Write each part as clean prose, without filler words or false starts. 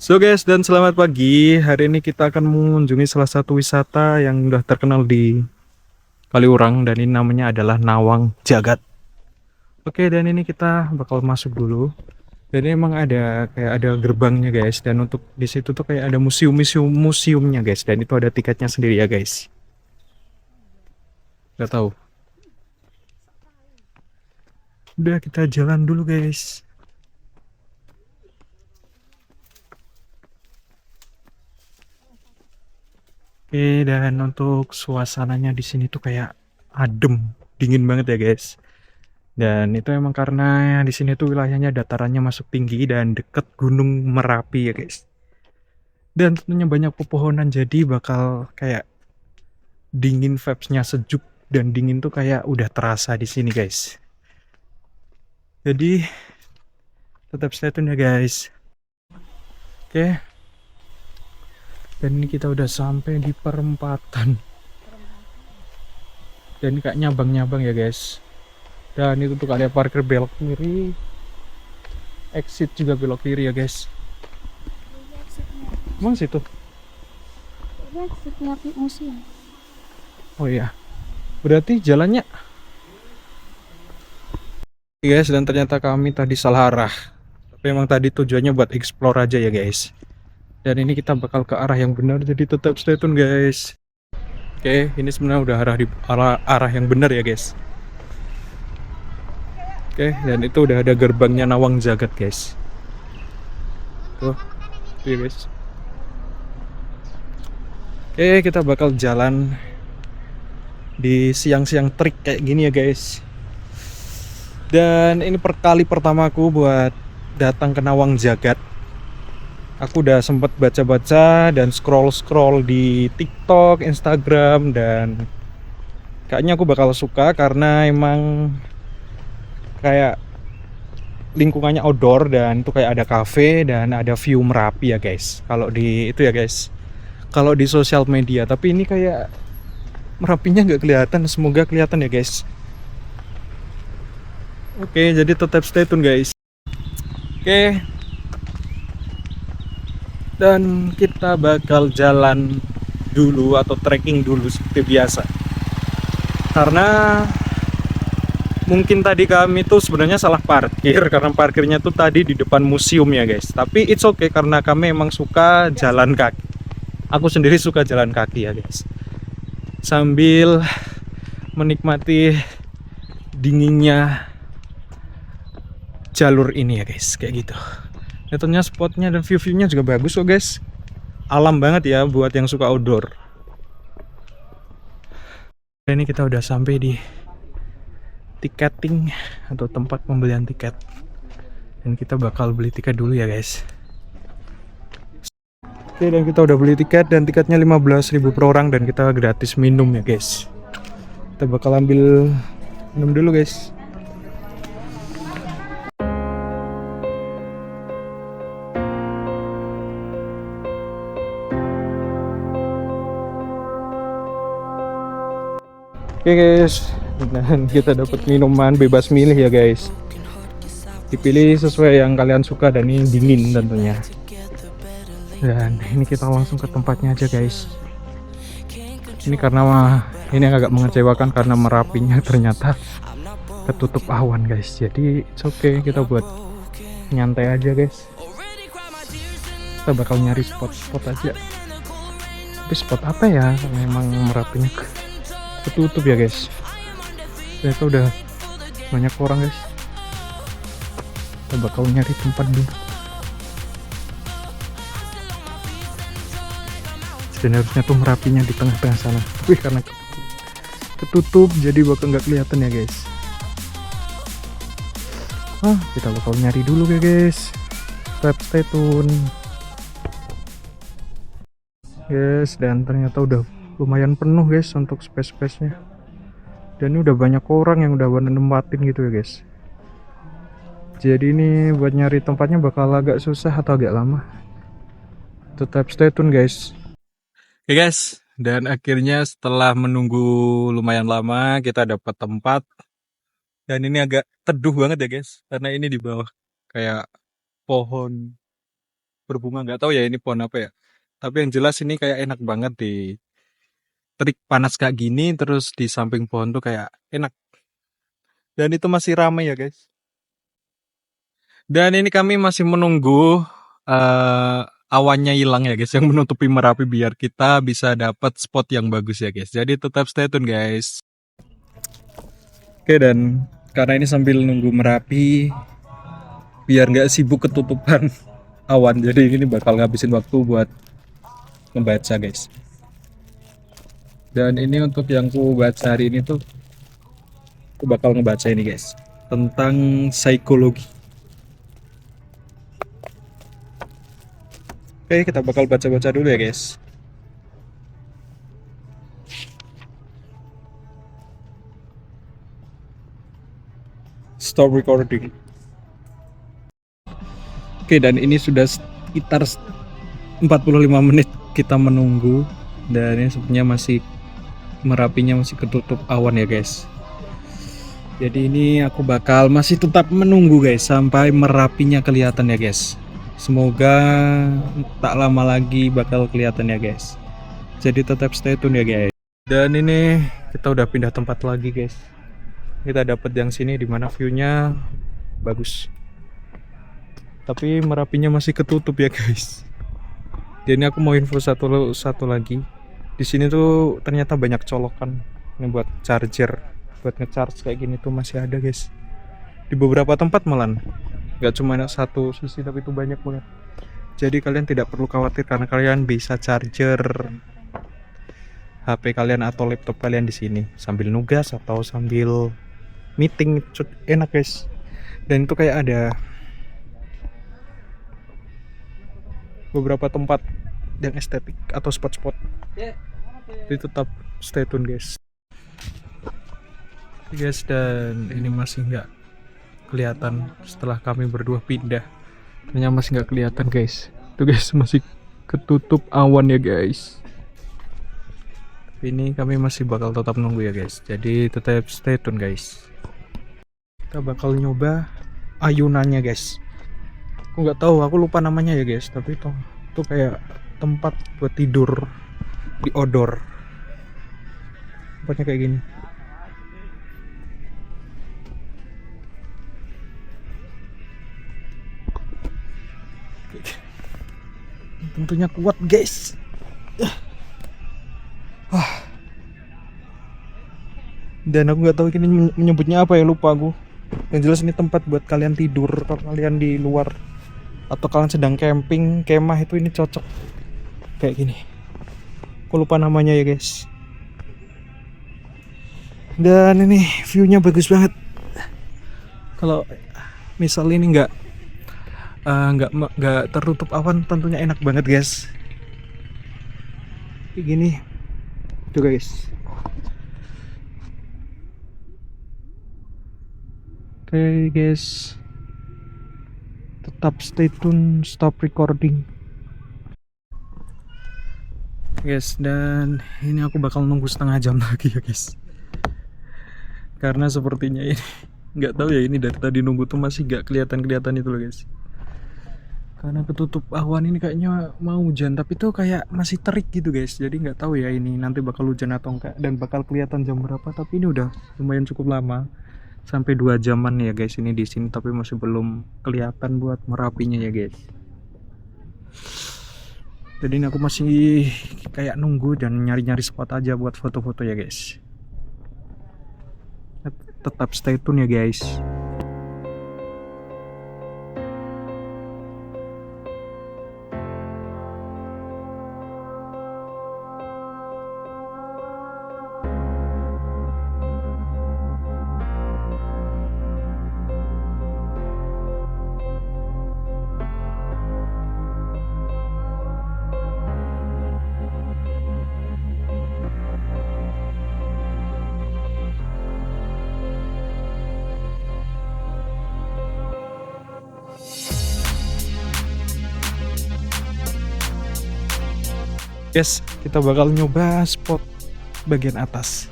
So guys, dan selamat pagi. Hari ini kita akan mengunjungi salah satu wisata yang udah terkenal di Kaliurang dan ini namanya adalah Nawang Jagat. Oke, dan ini kita bakal masuk dulu. Dan ini emang ada gerbangnya guys, dan untuk di situ tuh kayak ada museumnya guys, dan itu ada tiketnya sendiri ya guys. Gak tahu. Udah kita jalan dulu guys. Oke, dan untuk suasananya di sini tuh kayak adem, dingin banget ya guys. Dan itu emang karena di sini tuh wilayahnya datarannya masuk tinggi dan deket Gunung Merapi ya guys. Dan tentunya banyak pepohonan jadi bakal kayak dingin, vibes-nya sejuk dan dingin tuh kayak udah terasa di sini guys. Jadi tetap stay tune ya guys. Oke. Dan ini kita udah sampai di perempatan. Dan ini kayak nyabang-nyabang ya guys. Dan itu tuh ada parkir belok kiri. Exit juga belok kiri ya guys. Emang situ? Lihat setiap musim. Oh iya. Berarti jalannya guys, dan ternyata kami tadi salah arah. Tapi emang tadi tujuannya buat explore aja ya guys. Dan ini kita bakal ke arah yang benar, jadi tetap stay tune guys. Oke, ini sebenarnya udah arah yang benar ya guys. Oke, dan itu udah ada gerbangnya Nawang Jagat guys. Tuh, tuh ya guys. Oke, kita bakal jalan di siang-siang terik kayak gini ya guys. Dan ini kali pertamaku buat datang ke Nawang Jagat. Aku udah sempet baca-baca dan scroll-scroll di TikTok, Instagram, dan kayaknya aku bakal suka karena emang kayak lingkungannya outdoor dan itu kayak ada cafe dan ada view Merapi ya guys. Kalau di itu ya guys. Kalau di sosial media, tapi ini kayak Merapinya nggak kelihatan. Semoga kelihatan ya guys. Oke, jadi tetap stay tune guys. Oke. Dan kita bakal jalan dulu atau trekking dulu seperti biasa. Karena mungkin tadi kami tuh sebenarnya salah parkir karena parkirnya tuh tadi di depan museum ya guys. Tapi it's okay karena kami emang suka jalan kaki. Aku sendiri suka jalan kaki ya guys. Sambil menikmati dinginnya jalur ini ya guys, kayak gitu. Tentunya spotnya dan view-nya juga bagus kok guys. Alam banget ya buat yang suka outdoor. Ini kita udah sampai di tiketing atau tempat pembelian tiket. Dan kita bakal beli tiket dulu ya guys. Oke, dan kita udah beli tiket dan tiketnya 15.000 per orang dan kita gratis minum ya guys. Kita bakal ambil minum dulu guys. Oke guys, dan kita dapat minuman bebas milih ya guys. Dipilih sesuai yang kalian suka dan ini dingin tentunya. Dan ini kita langsung ke tempatnya aja guys. Ini karena ini agak mengecewakan karena Merapinya ternyata ketutup awan guys. Jadi it's okay, kita buat nyantai aja guys. Kita bakal nyari spot-spot aja. Tapi spot apa ya? Memang Merapinya ketutup ya guys. Ternyata udah banyak orang guys. Kita bakal nyari tempat dulu. Dan harusnya tuh Merapinya di tengah-tengah sana. Wih, karena ketutup jadi bakal nggak kelihatan ya guys. Kita bakal nyari dulu ya guys. Tetap stay tune. Guys, dan ternyata udah lumayan penuh guys untuk space-nya. Dan ini udah banyak orang yang udah nempatin gitu ya guys. Jadi ini buat nyari tempatnya bakal agak susah atau agak lama. Tetap stay tune guys. Oke guys, dan akhirnya setelah menunggu lumayan lama kita dapat tempat. Dan ini agak teduh banget ya guys, karena ini di bawah kayak pohon berbunga, nggak tahu ya ini pohon apa ya. Tapi yang jelas ini kayak enak banget di terik panas kayak gini, terus di samping pohon tuh kayak enak. Dan itu masih ramai ya guys. Dan ini kami masih menunggu awannya hilang ya guys, yang menutupi Merapi biar kita bisa dapat spot yang bagus ya guys. Jadi tetap stay tune guys. Oke, dan karena ini sambil nunggu Merapi biar nggak sibuk ketutupan awan, jadi ini bakal ngabisin waktu buat membaca guys. Dan ini untuk yang ku baca hari ini tuh, aku bakal ngebaca ini guys, tentang psikologi. Oke, kita bakal baca-baca dulu ya guys. Stop recording. Oke, dan ini sudah sekitar 45 menit kita menunggu, dan ini sebenarnya masih Merapinya masih ketutup awan ya guys. Jadi ini aku bakal masih tetap menunggu guys sampai Merapinya kelihatan ya guys. Semoga tak lama lagi bakal kelihatan ya guys. Jadi tetap stay tune ya guys. Dan ini kita udah pindah tempat lagi guys. Kita dapat yang sini dimana view-nya bagus. Tapi Merapinya masih ketutup ya guys. Dan ini aku mau info satu lagi. Di sini tuh ternyata banyak colokan. Ini buat charger, buat ngecharge kayak gini tuh masih ada guys. Di beberapa tempat malah. Gak cuma satu sisi tapi itu banyak banget. Jadi kalian tidak perlu khawatir karena kalian bisa charger HP kalian atau laptop kalian di sini sambil nugas atau sambil meeting, enak guys. Dan itu kayak ada beberapa tempat yang estetik atau spot-spot. Jadi tetap stay tune guys. Guys, dan ini masih nggak kelihatan setelah kami berdua pindah. Ternyata masih nggak kelihatan guys. Tuh guys, masih ketutup awan ya guys. Ini kami masih bakal tetap nunggu ya guys. Jadi tetap stay tune guys. Kita bakal nyoba ayunannya guys. Aku nggak tahu, aku lupa namanya ya guys. Tapi itu kayak tempat buat tidur di odor. Tempatnya kayak gini. Tentunya kuat guys. Dan aku nggak tahu ini menyebutnya apa ya, lupa aku. Yang jelas ini tempat buat kalian tidur kalau kalian di luar atau kalian sedang camping, kemah, itu ini cocok kayak gini. Aku lupa namanya ya guys. Dan ini view-nya bagus banget. Kalau misal ini nggak tertutup awan, tentunya enak banget guys. Kayak gini tuh guys. Oke guys, tetap stay tune, stop recording guys. Dan ini aku bakal nunggu setengah jam lagi ya guys, karena sepertinya ini nggak tahu ya, ini dari tadi nunggu tuh masih nggak kelihatan itu loh guys, karena ketutup awan. Ini kayaknya mau hujan tapi tuh kayak masih terik gitu guys. Jadi nggak tahu ya ini nanti bakal hujan atau enggak dan bakal kelihatan jam berapa. Tapi ini udah lumayan cukup lama, sampai 2 jaman ya guys ini di sini, tapi masih belum kelihatan buat Merapinya ya guys. Jadi ini aku masih kayak nunggu dan nyari-nyari spot aja buat foto-foto ya guys. Tetap stay tune ya guys. Guys, kita bakal nyoba spot bagian atas.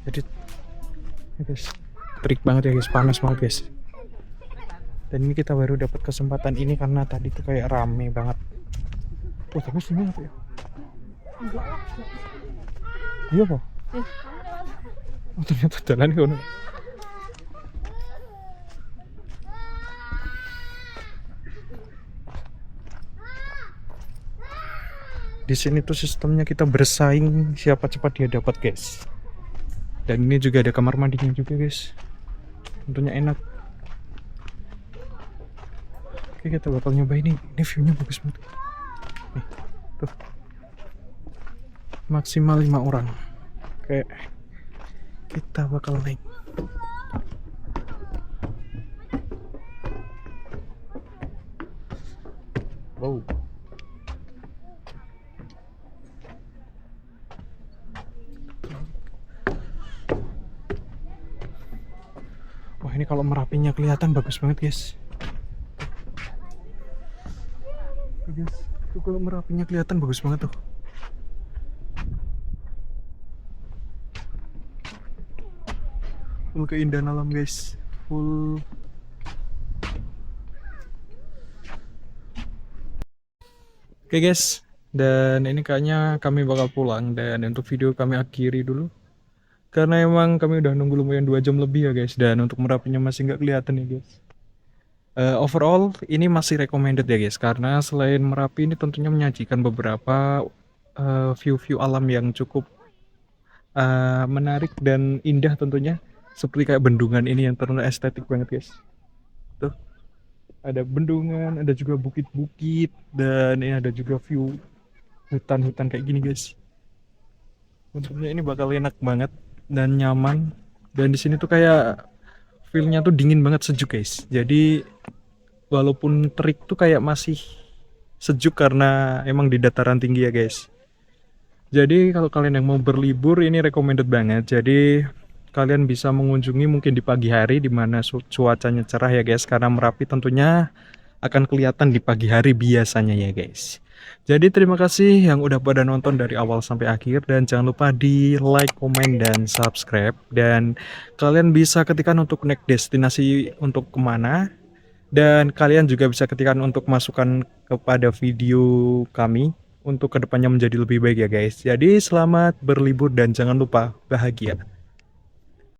Jadi ya guys, terik banget ya guys, panas banget guys. Dan ini kita baru dapat kesempatan ini karena tadi tuh kayak rame banget. Oh tapi sini apa ya? Iya po. Oh ternyata jalan kono. Di sini tuh sistemnya kita bersaing siapa cepat dia dapat guys. Dan ini juga ada kamar mandinya juga guys. Tentunya enak. Oke kita bakal nyoba ini. Ini viewnya bagus banget. Nih, tuh. Maksimal 5 orang. Oke. Kita bakal naik. Wow. Wah ini kalau Merapinya kelihatan bagus banget guys. Tuh, guys, tuh kalau Merapinya kelihatan bagus banget tuh. Full keindahan alam guys. Full. Oke guys, dan ini kayaknya kami bakal pulang dan untuk video kami akhiri dulu. Karena emang kami udah nunggu lumayan 2 jam lebih ya guys. Dan untuk Merapinya masih nggak kelihatan ya guys. Overall ini masih recommended ya guys. Karena selain Merapi ini tentunya menyajikan beberapa view-view alam yang cukup menarik dan indah tentunya. Seperti kayak bendungan ini yang ternyata estetik banget guys. Tuh. Ada bendungan, ada juga bukit-bukit. Dan ini ada juga view hutan-hutan kayak gini guys. Tentunya ini bakal enak banget dan nyaman. Dan di sini tuh kayak feel-nya tuh dingin banget, sejuk guys. Jadi walaupun terik tuh kayak masih sejuk karena emang di dataran tinggi ya guys. Jadi kalau kalian yang mau berlibur ini recommended banget. Jadi kalian bisa mengunjungi mungkin di pagi hari di mana cuacanya cerah ya guys. Karena Merapi tentunya akan kelihatan di pagi hari biasanya ya guys. Jadi terima kasih yang udah pada nonton dari awal sampai akhir. Dan jangan lupa di like, komen, dan subscribe. Dan kalian bisa ketikkan untuk next destinasi untuk kemana. Dan kalian juga bisa ketikkan untuk masukan kepada video kami. Untuk kedepannya menjadi lebih baik ya guys. Jadi selamat berlibur dan jangan lupa bahagia.